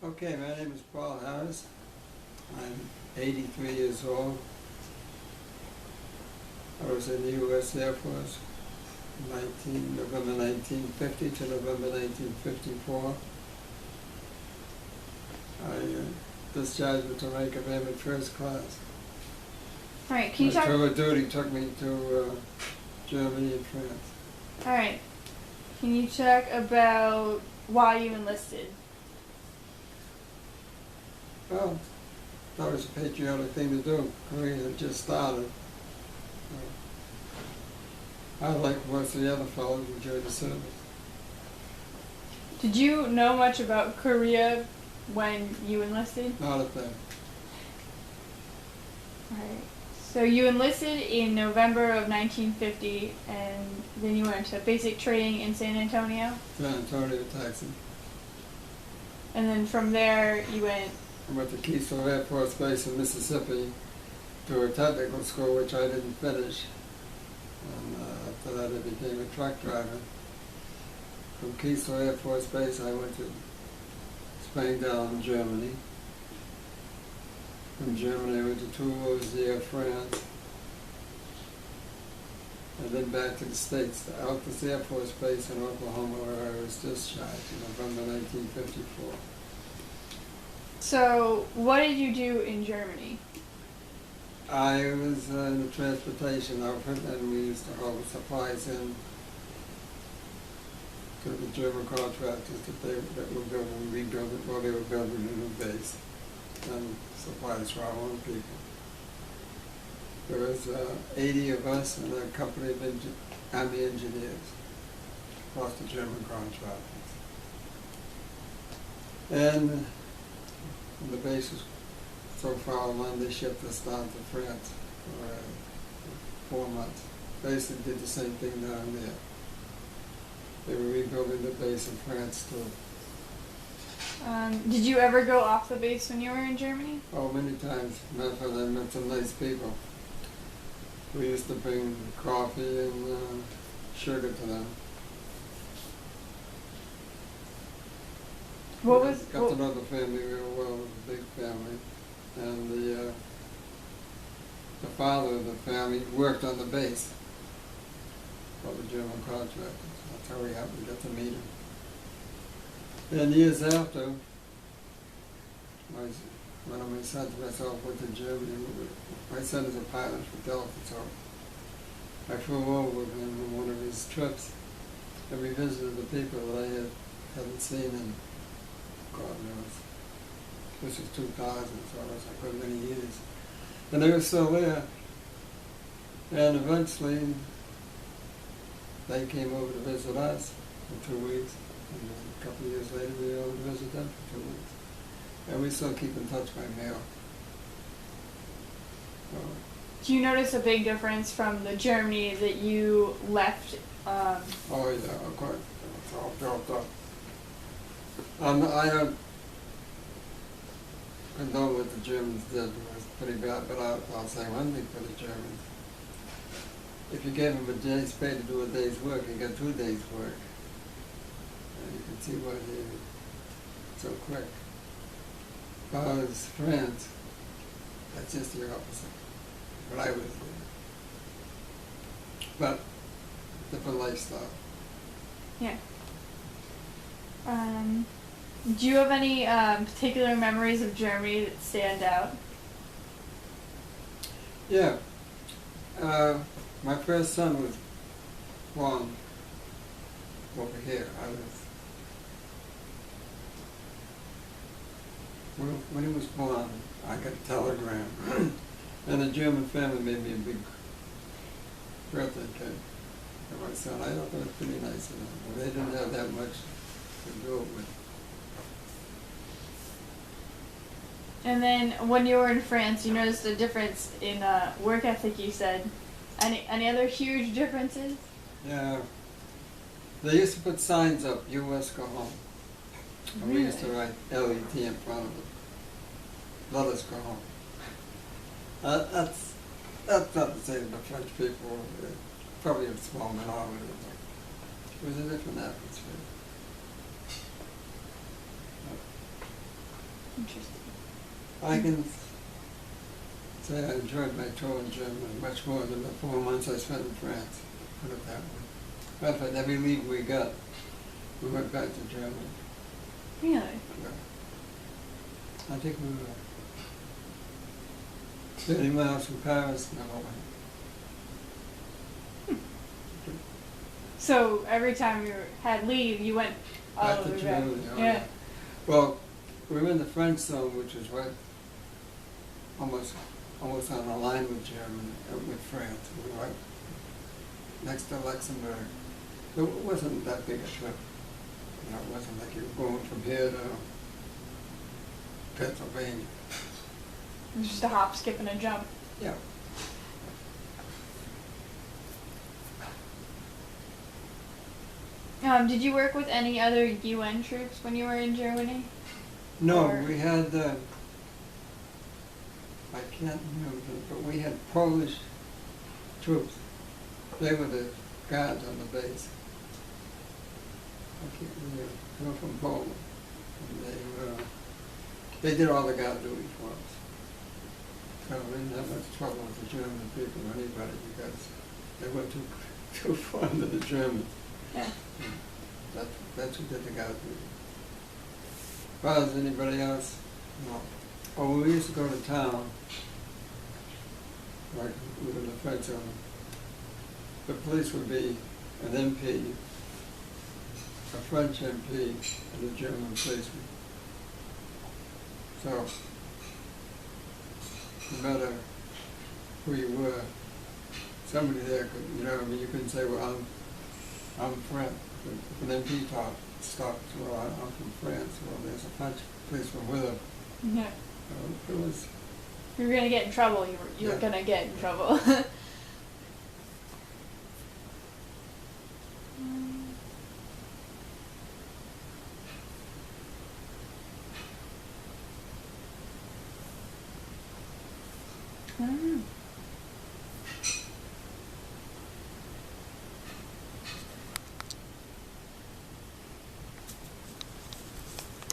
Okay, my name is Paul Harris. I'm 83 years old. I was in the U.S. Air Force November 1950 to November 1954. I discharged with the rank of airman first class. All right, can you My talk? tour of duty took me to Germany and France. All right, can you talk about why you enlisted? Well, that was a patriotic thing to do. Korea had just started. I, like most of the other fellows, enjoyed the service. Did you know much about Korea when you enlisted? Not a thing. All right. So you enlisted in November of 1950, and then you went to basic training in San Antonio, San Antonio, Texas. and then from there you went. I went to Keesler Air Force Base in Mississippi to a technical school which I didn't finish. And after that I became a truck driver. From Keesler Air Force Base I went to Spangdahlem, Germany. From Germany I went to Toulouse, France. And then back to the States, to Altus Air Force Base in Oklahoma where I was discharged in November 1954. So what did you do in Germany? I was in the transportation outfit, and we used to haul the supplies in to the German contractors that were rebuilding, while they were building a new base, and supplies for our own people. There was 80 of us and a company of Army engineers across the German contractors. And the base was so far along, they shipped us down to France for 4 months. Basically did the same thing down there. They were rebuilding the base in France too. Did you ever go off the base when you were in Germany? Oh, many times. Matter of fact, I met some nice people. We used to bring coffee and sugar to them. Got to know the family real well. It was a big family. And the father of the family worked on the base for the German contractors. That's how we happened to get to meet him. And years after, one of my sons and myself went to Germany. My son is a pilot for Delta, so I flew over with him on one of his trips, and we visited the people that I hadn't seen in God knows. This was 2000, so it was like many years. And they were still there. And eventually, they came over to visit us for 2 weeks. And then a couple of years later, we were able to visit them for 2 weeks. And we still keep in touch by mail. Do you notice a big difference from the Germany that you left? Oh yeah, of course. It's all built up. I don't condone what the Germans did. It was pretty bad, but I'll say one thing for the Germans. If you gave them a day's pay to do a day's work, you get 2 days' work. And you can see why they did so quick. Because France, that's just the opposite. When I was there. But different lifestyle. Yeah. Do you have any particular memories of Germany that stand out? Yeah. My first son was born over here. When he was born, I got a telegram. And a German family made me a big birthday cake for my son. I thought that was pretty nice of them. They didn't have that much to do it with. And then when you were in France, you noticed a difference in work ethic, you said. Any other huge differences? Yeah. They used to put signs up, U.S. go home. And we used to write L-E-T in front of it. Let us go home. That's not to say that the French people were probably a small minority, but it was a different atmosphere. Interesting. I can say I enjoyed my tour in Germany much more than the 4 months I spent in France, put it that way. Matter of fact, every leave we got, we went back to Germany. Really? Yeah. I think we were 30 miles from Paris, no way. So every time you had leave, you went all Back the to way back. Germany, oh, Yeah. Well, we were in the French zone, which was right, almost on the line with Germany, with France. We were right next to Luxembourg. It wasn't that big a trip. You know, it wasn't like you were going from here to Pennsylvania. It was just a hop, skip, and a jump. Yeah. Did you work with any other UN troops when you were in Germany? No, Or- we had, I can't remember, but we had Polish troops. They were the guards on the base. I can't remember, they were from Poland. And they did all the guard duty for us. So we didn't have much trouble with the German people or anybody because they went too fond of the Germans. Yeah. That's who did the guard duty. As far as anybody else, no. Oh, when we used to go to town, like we were in the French zone, the police would be an MP, a French MP, and a German policeman. So, no matter who you were, somebody there could, you know, I mean, you couldn't say, well, I'm French. If an MP stopped, well, I'm from France. Well, there's a French policeman with him. Yeah. It was, If you were gonna get in trouble, you were Yeah. gonna get in trouble. I don't know.